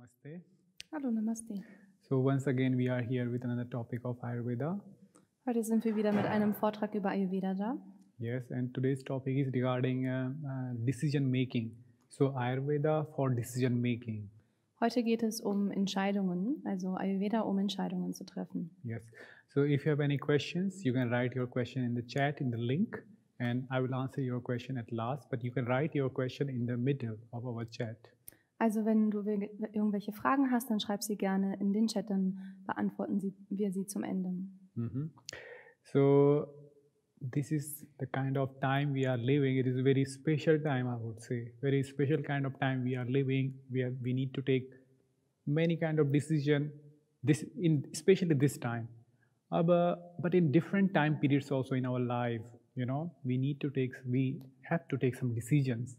Namaste. Hallo, Namasté. So once again we are here with another topic of Ayurveda. Heute sind wir wieder mit einem Vortrag über Ayurveda da. Yes, and today's topic is regarding decision making. So Ayurveda for decision making. Heute geht es um Entscheidungen, also Ayurveda, um Entscheidungen zu treffen. Yes. So if you have any questions, you can write your question in the chat in the link, and I will answer your question at last. But you can write your question in the middle of our chat. Also wenn du irgendwelche Fragen hast, dann schreib sie gerne in den Chat, dann beantworten wir sie zum Ende. So this is the kind of time we are living. It is a very special time, I would say. Very special kind of time we are living. We need to take many kind of decision. Especially this time. But in different time periods also in our life, we have to take some decisions.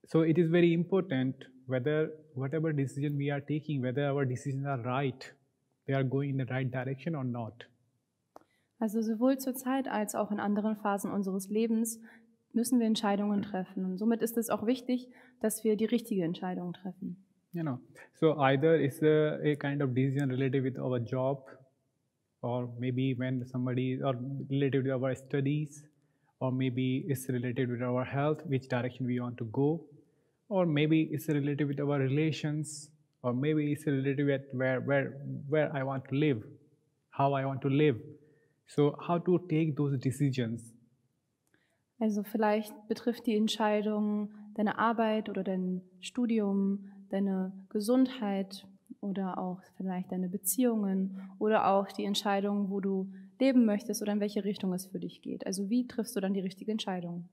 So it is very important whether whatever decision we are taking, whether our decisions are right, they are going in the right direction or not. Also sowohl zur Zeit als auch in anderen Phasen unseres Lebens müssen wir Entscheidungen treffen. Und somit ist es auch wichtig, dass wir die richtige Entscheidung treffen. So either it's a kind of decision related with our job, or maybe when somebody, or related with our studies, or maybe it's related with our health, which direction we want to go, or maybe it's related with our relations, or maybe it's related with where I want to live, how I want to live. So how to take those decisions? Also vielleicht betrifft die Entscheidung deine Arbeit oder dein Studium, deine Gesundheit oder auch vielleicht deine Beziehungen oder auch die Entscheidung, wo du leben möchtest oder in welche Richtung es für dich geht. Also wie triffst du dann die richtige Entscheidung?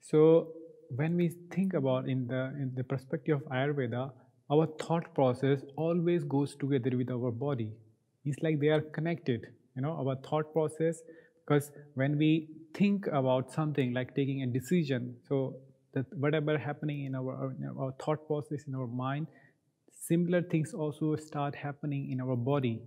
So when we think about in the perspective of Ayurveda, our thought process always goes together with our body. It's like they are connected, our thought process, because when we think about something like taking a decision, so that whatever happening in our thought process in our mind, similar things also start happening in our body,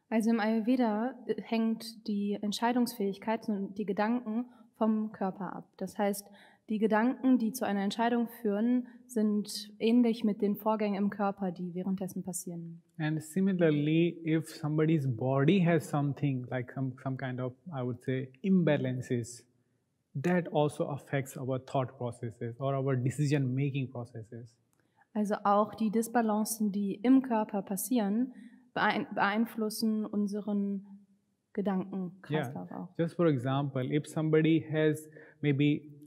Also im Ayurveda hängt die Entscheidungsfähigkeit und die Gedanken vom Körper ab. Das heißt, die Gedanken, die zu einer Entscheidung führen, sind ähnlich mit den Vorgängen im Körper, die währenddessen passieren. And similarly, if somebody's body has something like some kind of, I would say, imbalances, that also affects our thought processes or our decision-making processes. Also auch die Disbalancen, die im Körper passieren, beeinflussen unseren Gedankenkreislauf auch. Just for example, if somebody has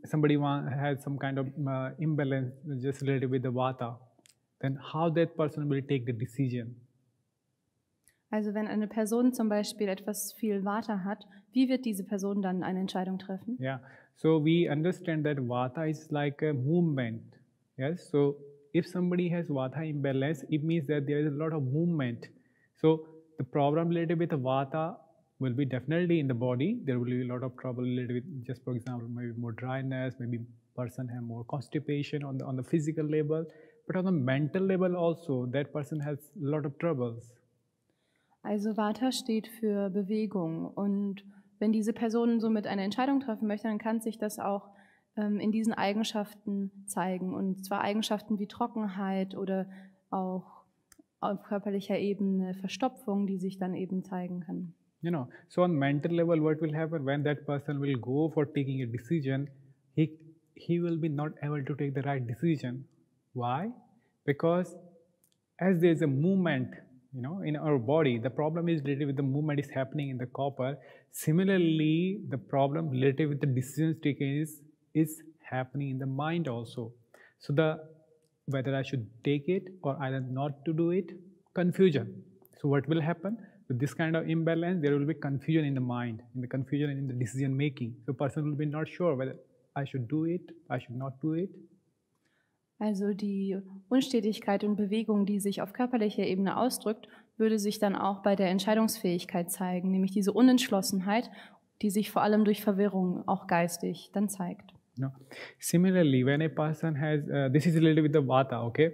has some kind of imbalance just related with the vata, then how that person will take the decision? Also wenn eine Person zum Beispiel etwas viel Vata hat, wie wird diese Person dann eine Entscheidung treffen? Yeah, so we understand that vata is like a movement. Yes, so if somebody has vata imbalance, it means that there is a lot of movement. So the problem related with the vata will be definitely in the body. There will be a lot of trouble related with, just for example, maybe more dryness, maybe person have more constipation on the physical level, but on the mental level also, that person has a lot of troubles. Also Vata steht für Bewegung, und wenn diese Person somit eine Entscheidung treffen möchte, dann kann sich das auch in diesen Eigenschaften zeigen, und zwar Eigenschaften wie Trockenheit oder auch auf körperlicher Ebene Verstopfung, die sich dann eben zeigen kann. So on mental level, what will happen when that person will go for taking a decision, he will be not able to take the right decision. Why? Because as there is a movement, in our body, the problem is related with the movement is happening in the copper. Similarly, the problem related with the decisions taken is happening in the mind also. So whether I should take it or either not to do it, confusion. So what will happen? With this kind of imbalance, there will be confusion in the mind, in the confusion in the decision making. So person will be not sure whether I should do it, I should not do it. Also die Unstetigkeit und Bewegung, die sich auf körperlicher Ebene ausdrückt, würde sich dann auch bei der Entscheidungsfähigkeit zeigen, nämlich diese Unentschlossenheit, die sich vor allem durch Verwirrung auch geistig dann zeigt. Similarly, when a person has, this is related with the vata, okay?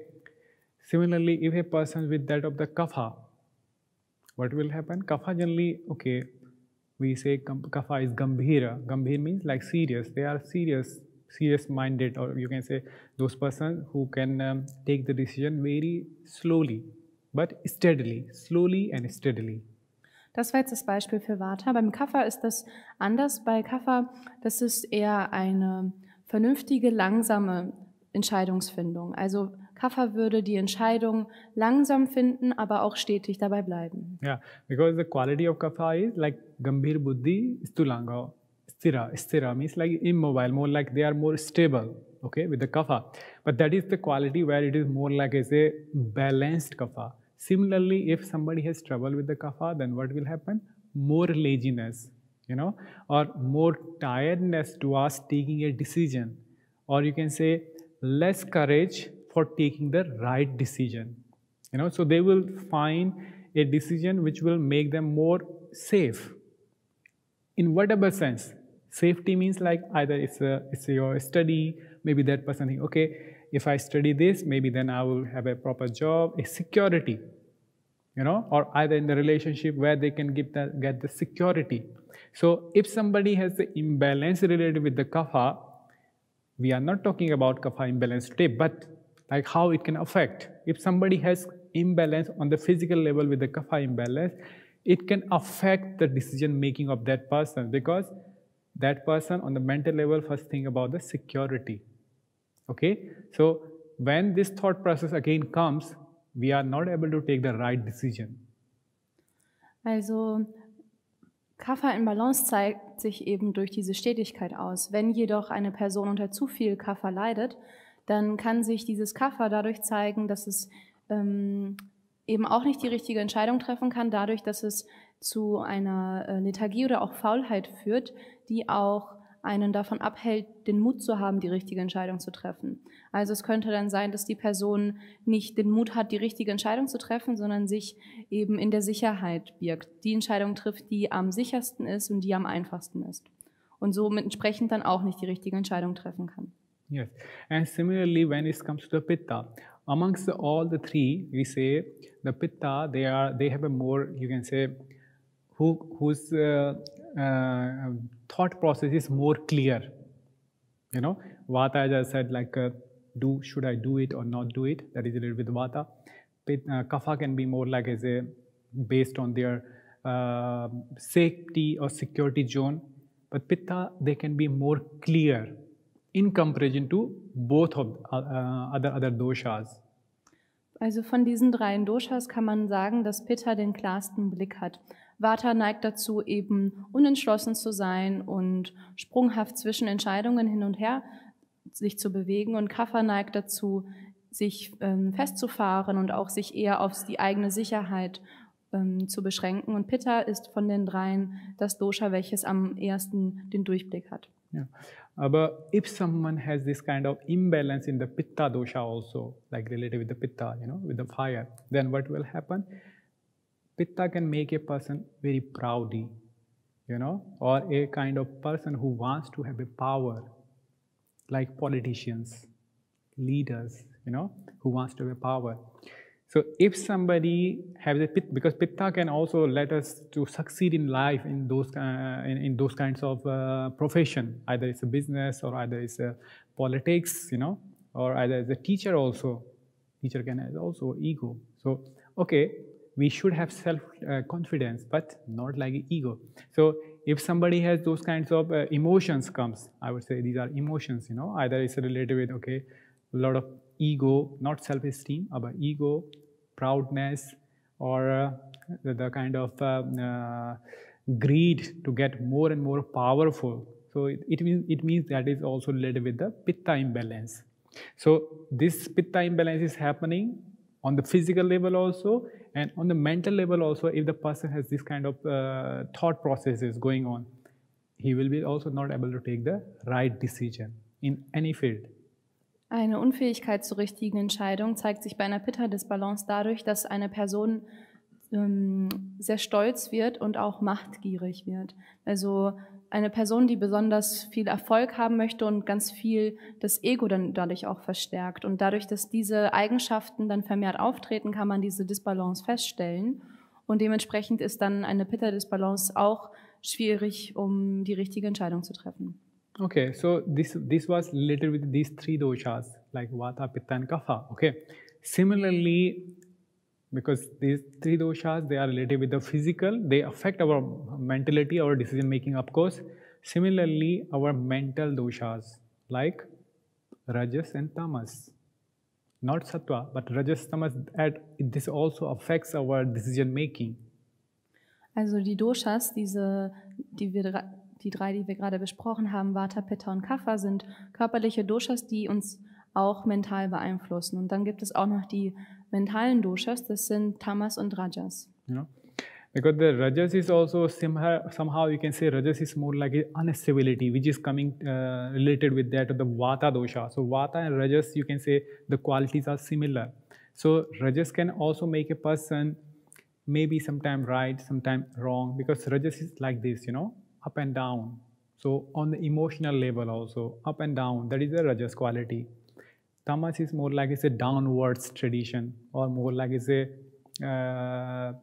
Similarly, if a person with that of the kapha, what will happen? Kapha generally, okay, we say kapha is gambhira. Gambhir means like serious. They are serious serious minded, or you can say those persons who can take the decision very slowly but steadily, slowly and steadily. Das war jetzt das Beispiel für Vata. Beim Kapha ist das anders. Bei Kapha, das ist eher eine vernünftige, langsame Entscheidungsfindung. Also Kapha würde die Entscheidung langsam finden, aber auch stetig dabei bleiben. Yeah, because the quality of Kapha is like Gambhir Buddhi Stulanga. Stira means like immobile, more like they are more stable, okay, with the Kapha. But that is the quality where it is more like as a balanced Kapha. Similarly, if somebody has trouble with the Kapha, then what will happen? More laziness, or more tiredness towards taking a decision. Or you can say less courage for taking the right decision. So they will find a decision which will make them more safe. In whatever sense. Safety means like either it's your study, maybe that person think, okay, if I study this, maybe then I will have a proper job, a security, or either in the relationship where they can get the security. So if somebody has the imbalance related with the Kapha, we are not talking about Kapha imbalance today, but like how it can affect. If somebody has imbalance on the physical level with the Kapha imbalance, it can affect the decision making of that person, because that person on the mental level first think about the security. Okay, so when this thought process again comes, we are not able to take the right decision. Also Kapha in Balance zeigt sich eben durch diese Stetigkeit aus. Wenn jedoch eine Person unter zu viel Kapha leidet, dann kann sich dieses Kapha dadurch zeigen, dass es eben auch nicht die richtige Entscheidung treffen kann, dadurch, dass es zu einer Lethargie oder auch Faulheit führt, die auch einen davon abhält, den Mut zu haben, die richtige Entscheidung zu treffen. Also es könnte dann sein, dass die Person nicht den Mut hat, die richtige Entscheidung zu treffen, sondern sich eben in der Sicherheit birgt. Die Entscheidung trifft, die am sichersten ist und die am einfachsten ist. Und somit entsprechend dann auch nicht die richtige Entscheidung treffen kann. Yes, and similarly when it comes to the Pitta, amongst all the three, we say the Pitta, they have a more, you can say, whose thought process is more clear. Vata, as I said, like should I do it or not do it? That is related with Vata. Kapha can be more like based on their safety or security zone. But Pitta, they can be more clear in comparison to both of other doshas. Also von diesen 3 Doshas kann man sagen, dass Pitta den klarsten Blick hat. Vata neigt dazu, eben unentschlossen zu sein und sprunghaft zwischen Entscheidungen hin und her sich zu bewegen. Und Kapha neigt dazu, sich festzufahren und auch sich eher auf die eigene Sicherheit zu beschränken. Und Pitta ist von den 3 das Dosha, welches am ehesten den Durchblick hat. Yeah. But if someone has this kind of imbalance in the Pitta dosha also, like related with the Pitta, with the fire, then what will happen? Pitta can make a person very proudy, or a kind of person who wants to have a power, like politicians, leaders, who wants to have a power. So if somebody has a Pitta, because Pitta can also let us to succeed in life in those kinds of profession, either it's a business or either it's a politics, or either as a teacher also. Teacher can have also ego. So okay, we should have self-confidence, but not like ego. So if somebody has those kinds of emotions comes, I would say these are emotions, either it's related with, okay, a lot of ego, not self-esteem, but ego, proudness, or the kind of greed to get more and more powerful. So it means that is also related with the Pitta imbalance. So this Pitta imbalance is happening on the physical level also, and on the mental level also. If the person has this kind of thought processes going on, he will be also not able to take the right decision in any field. Eine Unfähigkeit zur richtigen Entscheidung zeigt sich bei einer Pitta-Disbalance dadurch, dass eine Person sehr stolz wird und auch machtgierig wird. Also eine Person, die besonders viel Erfolg haben möchte und ganz viel das Ego dann dadurch auch verstärkt. Und dadurch, dass diese Eigenschaften dann vermehrt auftreten, kann man diese Disbalance feststellen. Und dementsprechend ist dann eine Pitta-Disbalance auch schwierig, um die richtige Entscheidung zu treffen. Okay, so this was related with these three doshas like Vata, Pitta, and Kapha. Okay, similarly, because these three doshas they are related with the physical, they affect our mentality, our decision making. Of course, similarly, our mental doshas like Rajas and Tamas, not Sattva, but Rajas, Tamas. This also affects our decision making. Also die Doshas, die drei, die wir gerade besprochen haben, Vata, Pitta und Kapha, sind körperliche Doshas, die uns auch mental beeinflussen. Und dann gibt es auch noch die mentalen Doshas, das sind Tamas und Rajas. You know, because the Rajas is also somehow you can say Rajas is more like a instability, which is coming related with that of the Vata dosha. So Vata and Rajas, you can say the qualities are similar. So Rajas can also make a person maybe sometime right, sometime wrong, because Rajas is like this, you know, up and down. So on the emotional level also, up and down, that is a Rajas quality. Tamas is more like it's a downwards tradition, or more like it's a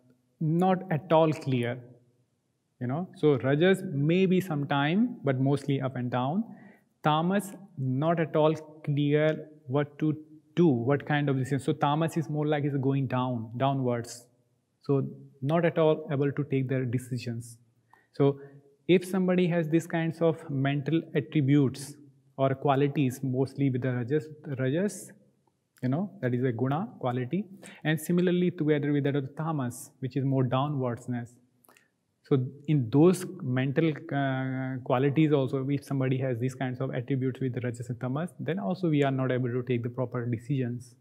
not at all clear, you know. So Rajas may be sometime, but mostly up and down. Tamas, not at all clear what to do, what kind of decision. So Tamas is more like it's going downwards. So not at all able to take their decisions. So if somebody has these kinds of mental attributes or qualities, mostly with the Rajas, you know, that is a guna quality, and similarly together with that of the Tamas, which is more downwardsness. So in those mental qualities also, if somebody has these kinds of attributes with the Rajas and Tamas, then also we are not able to take the proper decisions.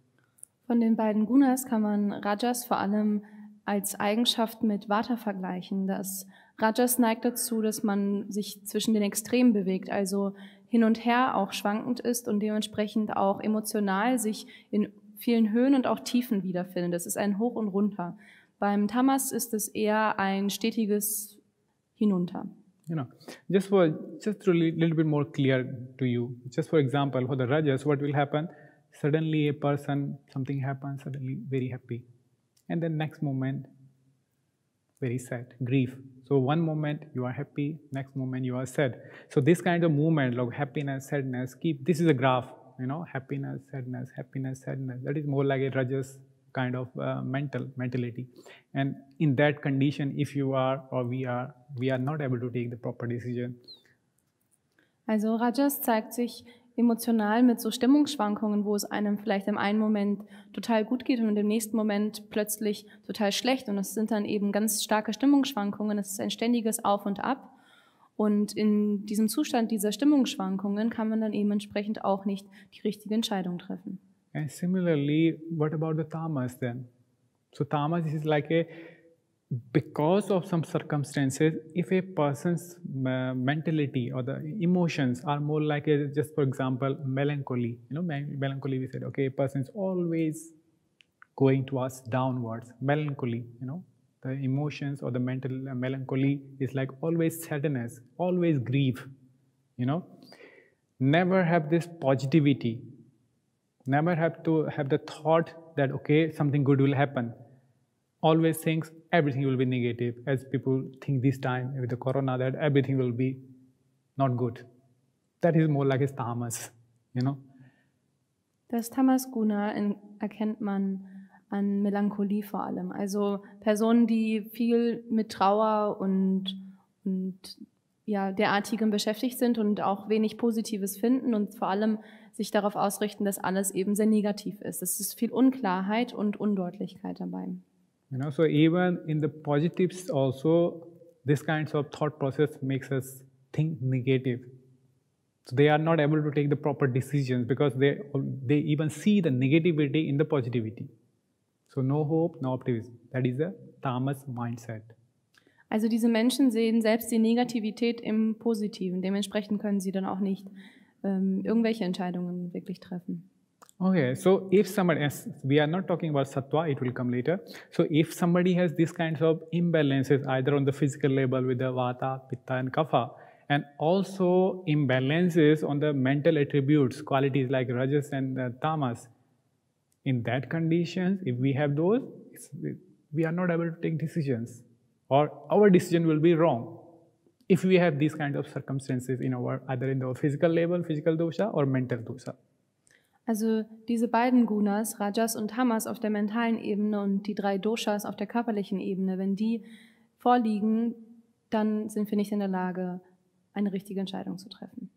Von den beiden Gunas kann man Rajas vor allem als Eigenschaft mit Vata vergleichen. Das Rajas neigt dazu, dass man sich zwischen den Extremen bewegt, also hin und her auch schwankend ist und dementsprechend auch emotional sich in vielen Höhen und auch Tiefen wiederfindet. Das ist ein Hoch und Runter. Beim Tamas ist es eher ein stetiges Hinunter. You know, just to a little bit more clear to you, just for example, for the Rajas, what will happen? Suddenly a person, something happens, suddenly very happy. And then next moment, very sad, grief. So one moment you are happy, next moment you are sad. So this kind of movement, like happiness, sadness, this is a graph, you know, happiness, sadness, sadness. That is more like a Rajas kind of mentality. And in that condition, if you are or we are not able to take the proper decision. Also Rajas zeigt sich emotional mit so Stimmungsschwankungen, wo es einem vielleicht im einen Moment total gut geht und im nächsten Moment plötzlich total schlecht. Und das sind dann eben ganz starke Stimmungsschwankungen. Es ist ein ständiges Auf und Ab. Und in diesem Zustand dieser Stimmungsschwankungen kann man dann eben entsprechend auch nicht die richtige Entscheidung treffen. And similarly, what about the Tamas then? So Tamas is like because of some circumstances, if a person's mentality or the emotions are more like just for example, melancholy, you know, melancholy, we said, okay, a person is always going towards downwards, melancholy, you know, the emotions or the mental melancholy is like always sadness, always grief, you know, never have this positivity, never have to have the thought that, okay, something good will happen. Always thinks everything will be negative, as people think this time with the corona that everything will be not good. That is more like a Tamas, you know. Das Tamas-Guna erkennt man an Melancholie vor allem. Also Personen, die viel mit Trauer und ja, derartigem beschäftigt sind und auch wenig Positives finden und vor allem sich darauf ausrichten, dass alles eben sehr negativ ist. Es ist viel Unklarheit und Undeutlichkeit dabei. You know, so even in the positives also, this kinds of thought process makes us think negative. So they are not able to take the proper decisions because they even see the negativity in the positivity. So no hope, no optimism. That is a Tamas mindset. Also diese Menschen sehen selbst die Negativität im Positiven. Dementsprechend können sie dann auch nicht irgendwelche Entscheidungen wirklich treffen. Okay, so if somebody, we are not talking about Sattva, it will come later. So if somebody has these kinds of imbalances either on the physical level with the Vata, Pitta and Kapha, and also imbalances on the mental attributes, qualities like Rajas and Tamas, in that conditions, if we have those, we are not able to take decisions or our decision will be wrong. if we have these kinds of circumstances in either in the physical level, physical dosha, or mental dosha. Also diese beiden Gunas, Rajas und Tamas auf der mentalen Ebene und die 3 Doshas auf der körperlichen Ebene, wenn die vorliegen, dann sind wir nicht in der Lage, eine richtige Entscheidung zu treffen.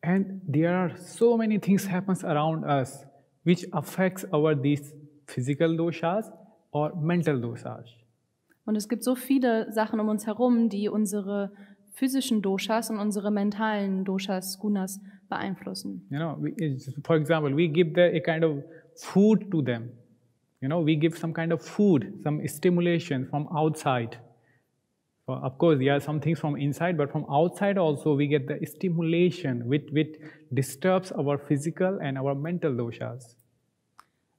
And there are so many things happens around us which affects these physical doshas or mental doshas. Und es gibt so viele Sachen um uns herum, die unsere physischen Doshas und unsere mentalen Doshas, Gunas beeinflussen. You know, for example, we give a kind of food to them. You know, we give some kind of food, some stimulation from outside. So of course, there are some things from inside, but from outside also we get the stimulation which disturbs our physical and our mental doshas.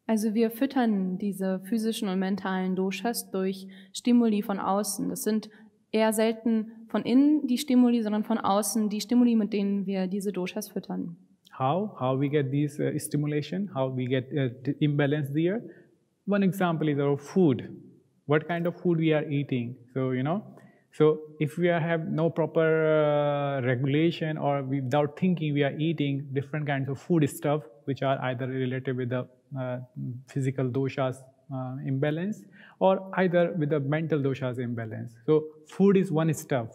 Also wir füttern diese physischen und mentalen Doshas durch Stimuli von außen. Das sind eher selten von innen die Stimuli, sondern von außen die Stimuli, mit denen wir diese Doshas füttern. How we get these stimulation? How we get imbalance there? One example is our food. What kind of food we are eating? So you know, so if we have no proper regulation or without thinking, we are eating different kinds of food stuff which are either related with the physical doshas imbalance or either with the mental doshas imbalance. So food is one stuff.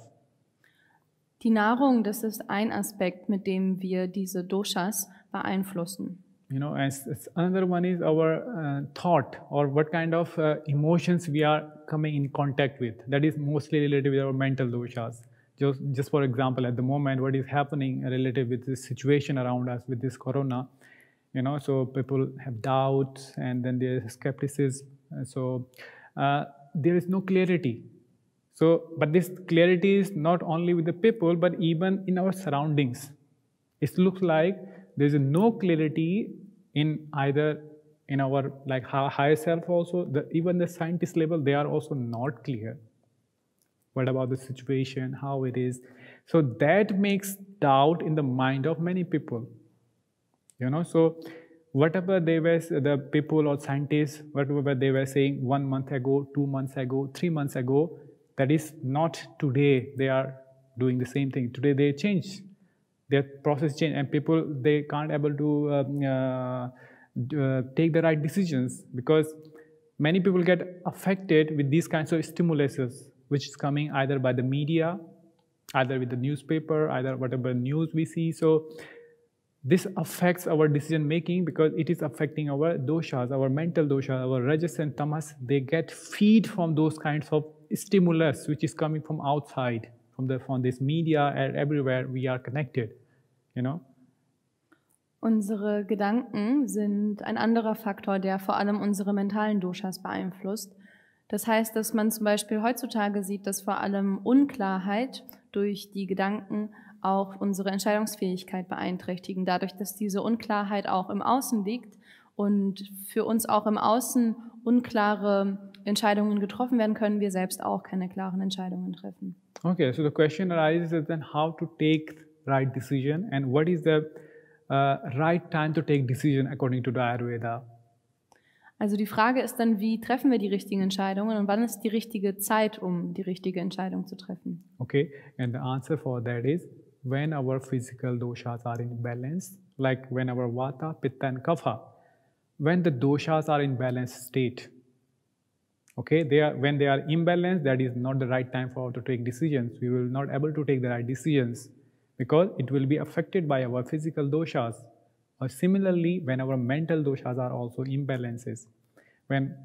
Die Nahrung, das ist ein Aspekt, mit dem wir diese Doshas beeinflussen. You know, and another one is our thought or what kind of emotions we are coming in contact with. That is mostly related with our mental doshas. Just for example, at the moment, what is happening related with this situation around us with this corona, you know, so people have doubts and then there is skepticism. So there is no clarity. So, but this clarity is not only with the people, but even in our surroundings. It looks like there is no clarity in either in our like higher self also. Even the scientist level, they are also not clear. What about the situation, how it is? So that makes doubt in the mind of many people. You know, so whatever the people or scientists, whatever they were saying 1 month ago, 2 months ago, 3 months ago, that is not today they are doing the same thing. Today they change. Their process change and people, they can't able to take the right decisions because many people get affected with these kinds of stimuluses which is coming either by the media, either with the newspaper, either whatever news we see. So this affects our decision making because it is affecting our doshas, our mental doshas, our rajas and tamas. They get feed from those kinds of stimulus which is coming from outside, from this media and everywhere we are connected, you know. Unsere Gedanken sind ein anderer Faktor, der vor allem unsere mentalen Doshas beeinflusst. Das heißt, dass man zum Beispiel heutzutage sieht, dass vor allem Unklarheit durch die Gedanken auch unsere Entscheidungsfähigkeit beeinträchtigen, dadurch, dass diese Unklarheit auch im Außen liegt und für uns auch im Außen unklare Entscheidungen getroffen werden können, wir selbst auch keine klaren Entscheidungen treffen. Okay, so the question arises then how to take right decision and what is the right time to take decision according to the Ayurveda. Also die Frage ist dann, wie treffen wir die richtigen Entscheidungen und wann ist die richtige Zeit, um die richtige Entscheidung zu treffen? Okay, and the answer for that is when our physical doshas are in balance, like when our vata, pitta and kapha, when the doshas are in balanced state. Okay, when they are imbalanced, that is not the right time for us to take decisions. We will not able to take the right decisions because it will be affected by our physical doshas. Or similarly, when our mental doshas are also imbalances, when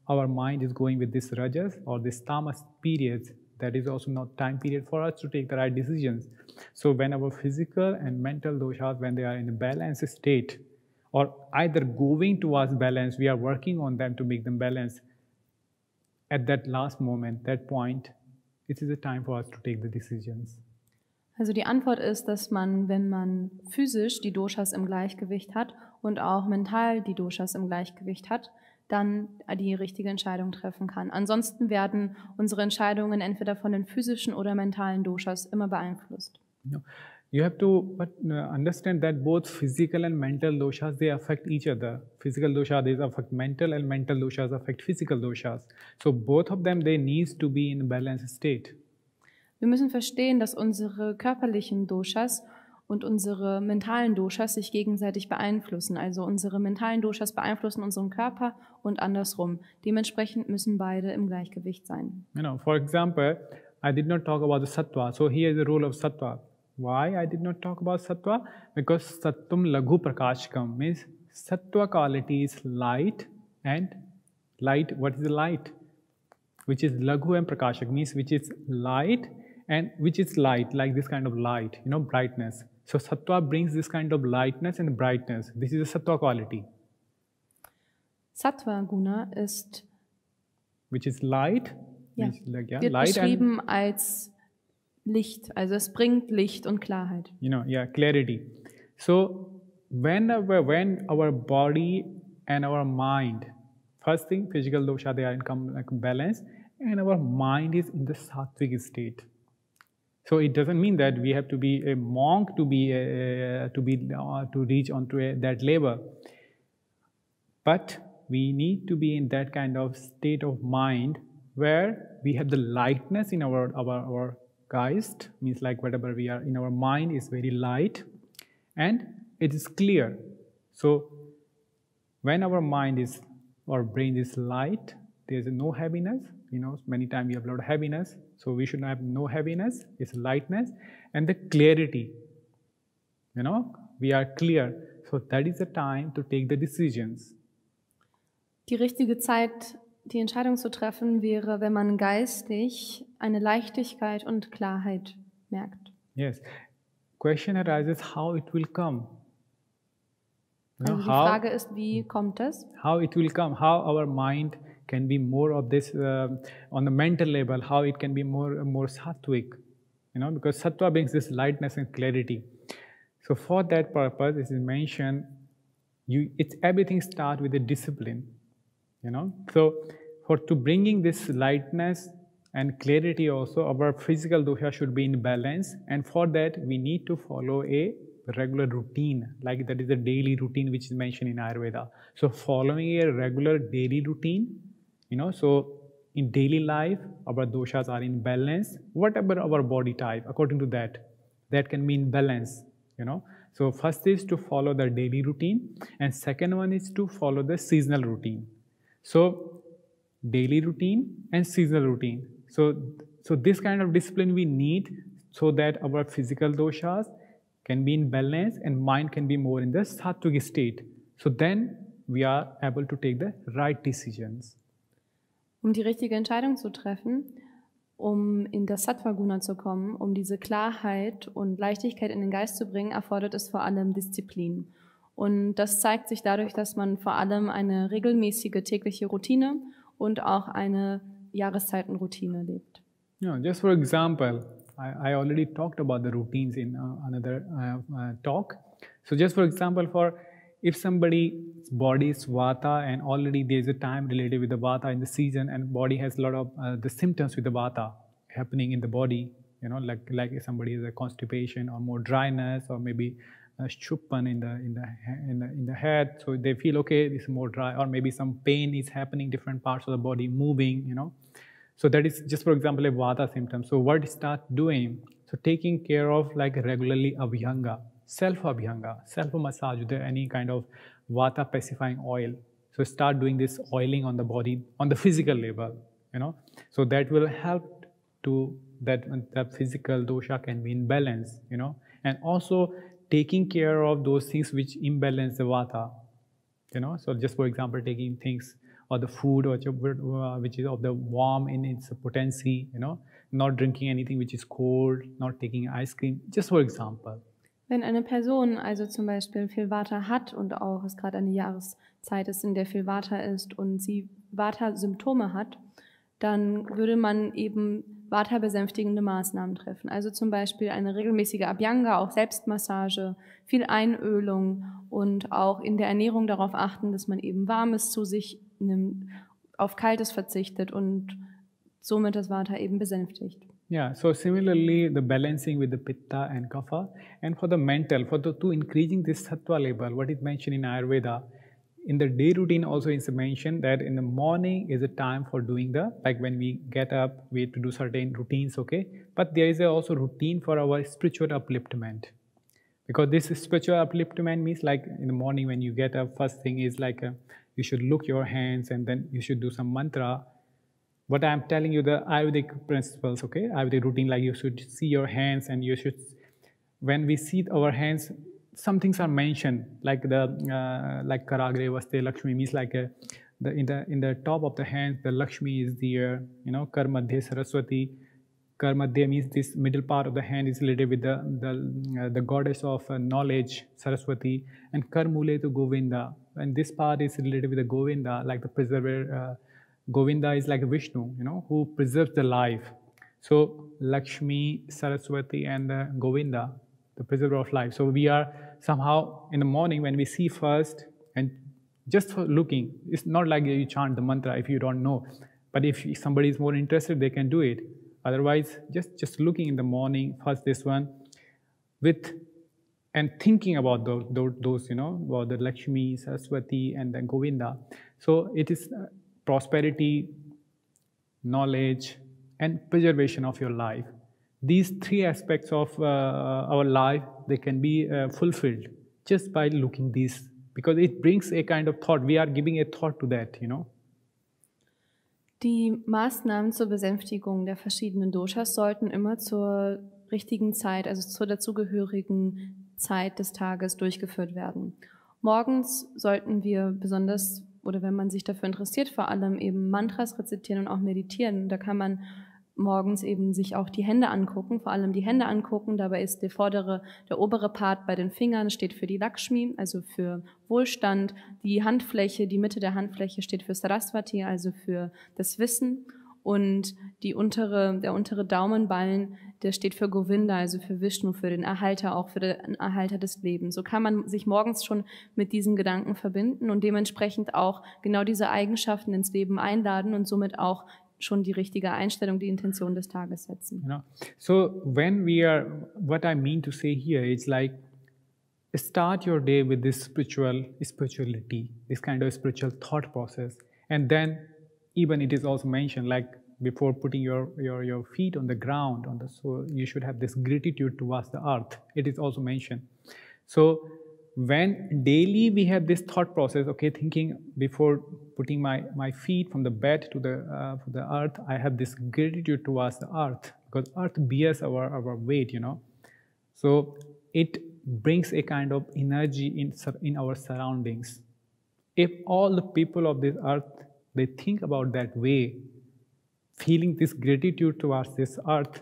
our mind is going with this rajas or this tamas periods, that is also not time period for us to take the right decisions. So when our physical and mental doshas, when they are in a balanced state, or either going towards balance, we are working on them to make them balanced. At that last moment, that point, it is a time for us to take the decisions. Also die Antwort ist, dass man, wenn man physisch die Doshas im Gleichgewicht hat und auch mental die Doshas im Gleichgewicht hat, dann die richtige Entscheidung treffen kann. Ansonsten werden unsere Entscheidungen entweder von den physischen oder mentalen Doshas immer beeinflusst. No. You have to understand that both physical and mental doshas, they affect each other. Physical doshas, they affect mental and mental doshas affect physical doshas. So both of them, they need to be in a balanced state. Wir müssen verstehen, dass unsere körperlichen Doshas und unsere mentalen Doshas sich gegenseitig beeinflussen. Also unsere mentalen Doshas beeinflussen unseren Körper und andersrum. Dementsprechend müssen beide im Gleichgewicht sein. For example, I did not talk about the sattva. So here is the role of sattva. Why I did not talk about sattva? Because sattum laghu prakashkam means sattva quality is light, and light, what is the light? Which is laghu and prakashak, means which is light and which is light, like this kind of light, brightness. So sattva brings this kind of lightness and brightness. This is a sattva quality. Sattva Guna ist, which is light, wird light beschrieben als Licht, also es bringt Licht und Klarheit. Clarity. So when our body and our mind, first thing, physical dosha, they are in balance, and our mind is in the sattvic state. So it doesn't mean that we have to be a monk to reach onto that level, but we need to be in that kind of state of mind where we have the lightness in our geist, means like whatever we are in our mind is very light and it is clear. So when our mind is, our brain is light, there is no heaviness. Many times we have a lot of heaviness, so we should have no heaviness. It's lightness and the clarity. We are clear. So that is the time to take the decisions. Die richtige Zeit, die Entscheidung zu treffen, wäre, wenn man geistig eine Leichtigkeit und Klarheit merkt. Yes. Question arises, how it will come. Also die Frage ist, wie kommt es? How it will come, how our mind can be more of this on the mental level, how it can be more sattvic, because sattva brings this lightness and clarity. So for that purpose, it is mentioned, everything starts with a discipline, So to bringing this lightness and clarity also, our physical dosha should be in balance, and for that we need to follow a regular routine, like that is a daily routine which is mentioned in Ayurveda. So following a regular daily routine, so in daily life our doshas are in balance, whatever our body type, according to that can be in balance. So first is to follow the daily routine, and second one is to follow the seasonal routine. So daily routine and seasonal routine. So this kind of discipline we need so that our physical doshas can be in balance and mind can be more in the sattvic state. So then we are able to take the right decisions. Um die richtige Entscheidung zu treffen, um in das Sattva-Guna zu kommen, um diese Klarheit und Leichtigkeit in den Geist zu bringen, erfordert es vor allem Disziplin. Und das zeigt sich dadurch, dass man vor allem eine regelmäßige tägliche Routine und auch eine Jahreszeitenroutine lebt. Just for example, I already talked about the routines in another talk. So just for example, if somebody's body is vata and already there is a time related with the vata in the season, and body has a lot of the symptoms with the vata happening in the body, like if somebody has a constipation or more dryness or maybe chupan in the head, so they feel okay, this is more dry, or maybe some pain is happening, different parts of the body moving, So that is just for example a vata symptom. So what start doing? So taking care of like regularly abhyanga, self-abhyanga, self-massage with any kind of vata pacifying oil. So start doing this oiling on the body, on the physical level, So that will help to that the physical dosha can be in balance, And also taking care of those things which imbalance the vata, So just for example, taking things or the food which is of the warm in its potency, not drinking anything which is cold, not taking ice cream, just for example. Wenn eine Person also zum Beispiel viel Vata hat und auch es gerade eine Jahreszeit ist, in der viel Vata ist und sie Vata-Symptome hat, dann würde man eben Vata-besänftigende Maßnahmen treffen. Also zum Beispiel eine regelmäßige Abhyanga, auch Selbstmassage, viel Einölung und auch in der Ernährung darauf achten, dass man eben Warmes zu sich nimmt, auf Kaltes verzichtet und somit das Vata eben besänftigt. Yeah, so similarly the balancing with the pitta and kapha, and for the mental, to increasing this sattva level, what is mentioned in Ayurveda, in the day routine also it's mentioned that in the morning is a time for doing the, like when we get up, we have to do certain routines, okay? But there is also routine for our spiritual upliftment. Because this spiritual upliftment means like in the morning when you get up, first thing is like you should look your hands and then you should do some mantra. What I'm telling you, the Ayurvedic principles, okay? Ayurvedic routine, like you should see your hands and you should, when we see our hands, some things are mentioned, like the like Karagre Vaste Lakshmi means like in the top of the hands, the Lakshmi is there, you know, Kar Madhya Saraswati. Kar Madhya means this middle part of the hand is related with the goddess of knowledge, Saraswati, and Kar Mule to Govinda. And this part is related with the Govinda, like the preserver. Govinda is like Vishnu, you know, who preserves the life. So Lakshmi, Saraswati, and Govinda, the preserver of life. So we are somehow in the morning when we see first and just for looking, it's not like you chant the mantra if you don't know. But if somebody is more interested, they can do it. Otherwise, just looking in the morning, first this one, with and thinking about those you know, about the Lakshmi, Saraswati, and then Govinda. So it is prosperity, knowledge, and preservation of your life. These three aspects of our life, they can be fulfilled just by looking these, because it brings a kind of thought. We are giving a thought to that, you know. Die Maßnahmen zur Besänftigung der verschiedenen Doshas sollten immer zur richtigen Zeit, also zur dazugehörigen Zeit des Tages durchgeführt werden. Morgens sollten wir besonders, oder wenn man sich dafür interessiert, vor allem eben Mantras rezitieren und auch meditieren. Da kann man morgens eben sich auch die Hände angucken, vor allem die Hände angucken. Dabei ist der obere Part bei den Fingern steht für die Lakshmi, also für Wohlstand. Die Handfläche, die Mitte der Handfläche steht für Saraswati, also für das Wissen. Und der untere Daumenballen, der steht für Govinda, also für Vishnu, für den Erhalter, auch für den Erhalter des Lebens. So kann man sich morgens schon mit diesen Gedanken verbinden und dementsprechend auch genau diese Eigenschaften ins Leben einladen und somit auch schon die richtige Einstellung, die Intention des Tages setzen. You know? So when we are, what I mean to say here is like, start your day with this spirituality, this kind of spiritual thought process, and then even it is also mentioned like before putting your feet on the ground, so you should have this gratitude towards the earth. It is also mentioned. So when daily we have this thought process, okay, thinking before putting my feet from the bed to the earth, I have this gratitude towards the earth, because earth bears our weight, you know. So it brings a kind of energy in our surroundings. If all the people of this earth, they think about that way, feeling this gratitude towards this earth,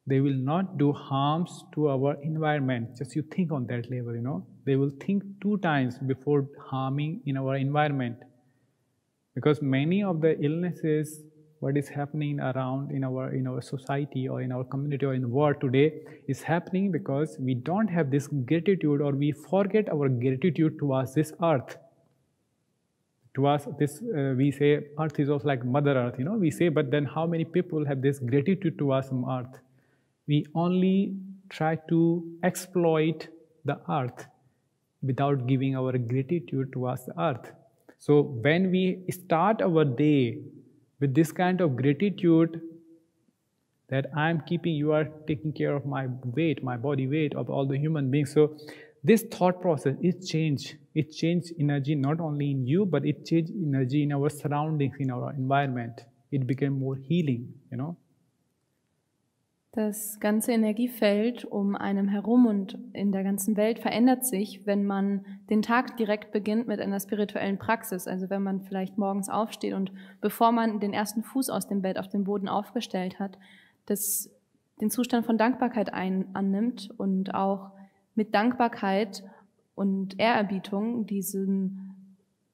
they will not do harms to our environment. Just you think on that level, you know. They will think 2 times before harming in our environment. Because many of the illnesses, what is happening around in our society or in our community or in the world today is happening because we don't have this gratitude, or we forget our gratitude towards this earth. Towards this, we say earth is also like Mother Earth, you know, we say, but then how many people have this gratitude towards some earth? We only try to exploit the earth without giving our gratitude towards the earth. So when we start our day with this kind of gratitude that you are taking care of my weight, my body weight, of all the human beings. So this thought process, it changed energy not only in you, but it changed energy in our surroundings, in our environment. It became more healing, you know. Das ganze Energiefeld um einem herum und in der ganzen Welt verändert sich, wenn man den Tag direkt beginnt mit einer spirituellen Praxis. Also wenn man vielleicht morgens aufsteht und bevor man den ersten Fuß aus dem Bett auf den Boden aufgestellt hat, den Zustand von Dankbarkeit annimmt und auch mit Dankbarkeit und Ehrerbietung diesen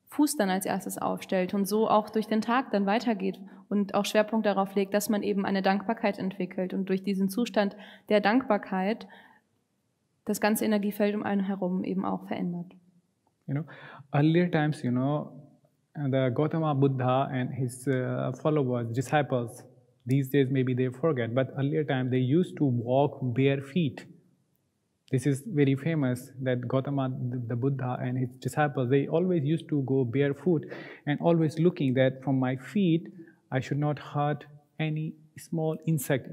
Fuß dann als erstes aufstellt und so auch durch den Tag dann weitergeht und auch Schwerpunkt darauf legt, dass man eben eine Dankbarkeit entwickelt und durch diesen Zustand der Dankbarkeit das ganze Energiefeld um einen herum eben auch verändert. You know, earlier times, you know, the Gautama Buddha and his followers, disciples, these days maybe they forget, but earlier time they used to walk bare feet. This is very famous that Gautama, the Buddha and his disciples, they always used to go barefoot and always looking that from my feet, I should not hurt any small insect.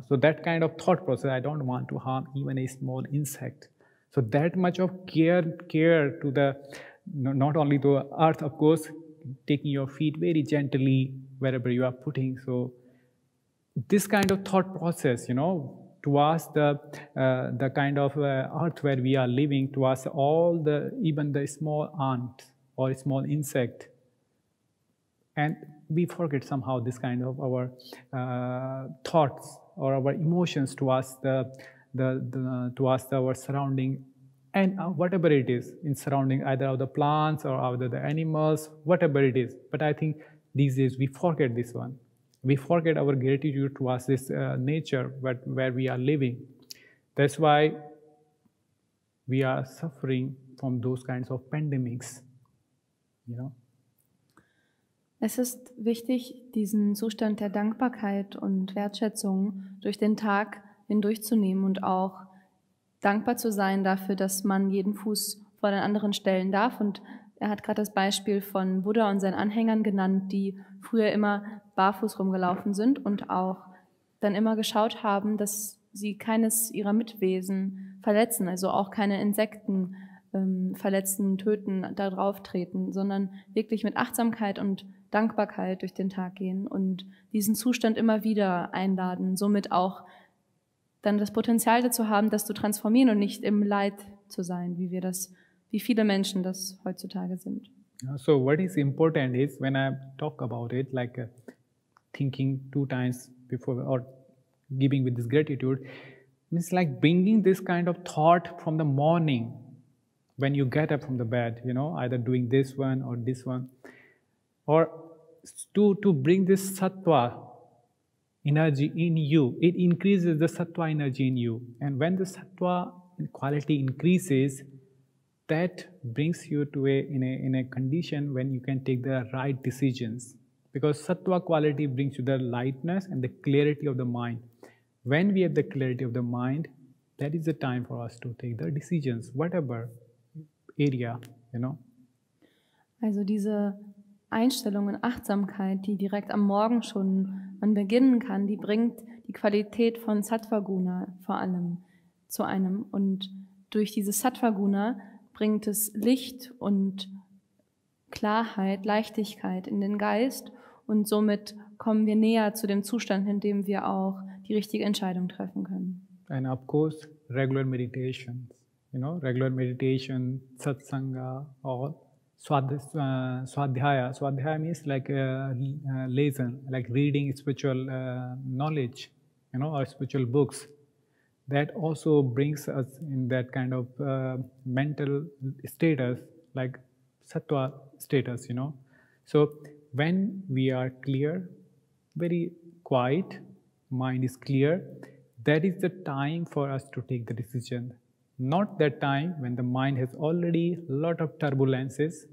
So that kind of thought process, I don't want to harm even a small insect. So that much of care to the, not only the earth, of course, taking your feet very gently wherever you are putting. So this kind of thought process, towards the kind of earth where we are living, towards even the small ant or small insect. And we forget somehow this kind of our thoughts or our emotions towards towards our surrounding, and whatever it is in surrounding, either of the plants or either the animals, whatever it is. But I think these days we forget this one. We forget our gratitude towards this nature where we are living. That's why we are suffering from those kinds of pandemics. Es ist wichtig, diesen Zustand der Dankbarkeit und Wertschätzung durch den Tag hindurchzunehmen und auch dankbar zu sein dafür, dass man jeden Fuß vor den anderen stellen darf. Und er hat gerade das Beispiel von Buddha und seinen Anhängern genannt, die früher immer barfuß rumgelaufen sind und auch dann immer geschaut haben, dass sie keines ihrer Mitwesen verletzen, also auch keine Insekten verletzen, töten, da drauf treten, sondern wirklich mit Achtsamkeit und Dankbarkeit durch den Tag gehen und diesen Zustand immer wieder einladen, somit auch dann das Potenzial dazu haben, das zu transformieren und nicht im Leid zu sein, wie viele Menschen das heutzutage sind. So what is important is, when I talk about it, like thinking 2 times before or giving with this gratitude, it's like bringing this kind of thought from the morning when you get up from the bed, either doing this one or this one, or to bring this sattva energy in you. It increases the sattva energy in you, and when the sattva quality increases, that brings you to in a condition when you can take the right decisions, because sattva quality brings you the lightness and the clarity of the mind. When we have the clarity of the mind, that is the time for us to take the decisions, whatever area, Also diese Einstellung und Achtsamkeit, die direkt am Morgen schon man beginnen kann, die bringt die Qualität von Sattva-Guna vor allem zu einem. Und durch dieses Sattva-Guna bringt es Licht und Klarheit, Leichtigkeit in den Geist und somit kommen wir näher zu dem Zustand, in dem wir auch die richtige Entscheidung treffen können. And of course, regular meditations, regular meditation, satsanga, or swadhyaya. Swadhyaya means like lesson, like reading spiritual knowledge, or spiritual books. That also brings us in that kind of mental status, like sattva status, So when we are clear, very quiet, mind is clear, that is the time for us to take the decision. Not that time when the mind has already a lot of turbulences.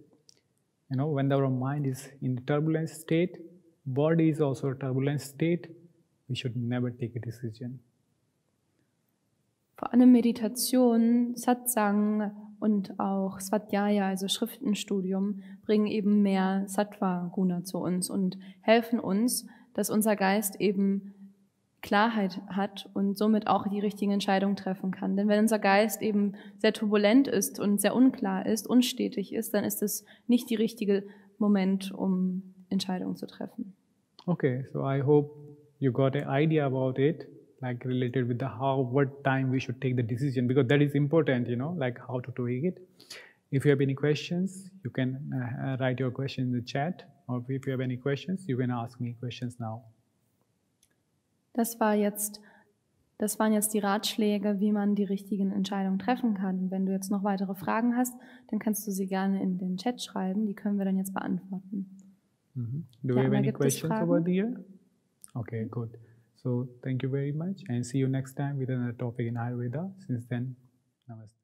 When our mind is in the turbulent state, body is also a turbulent state, we should never take a decision. Vor allem Meditation, Satsang und auch Svadhyaya, also Schriftenstudium, bringen eben mehr Sattva-Guna zu uns und helfen uns, dass unser Geist eben Klarheit hat und somit auch die richtigen Entscheidungen treffen kann. Denn wenn unser Geist eben sehr turbulent ist und sehr unklar ist, unstetig ist, dann ist es nicht der richtige Moment, um Entscheidungen zu treffen. Okay, so I hope you got an idea about it, like related with what time we should take the decision, because that is important, like how to take it. If you have any questions, you can write your question in the chat, or if you have any questions, you can ask me questions now. Das waren jetzt die Ratschläge, wie man die richtigen Entscheidungen treffen kann. Wenn du jetzt noch weitere Fragen hast, dann kannst du sie gerne in den Chat schreiben. Die können wir dann jetzt beantworten. Do we have any questions over here? Okay, good. So thank you very much and see you next time with another topic in Ayurveda. Since then, Namaste.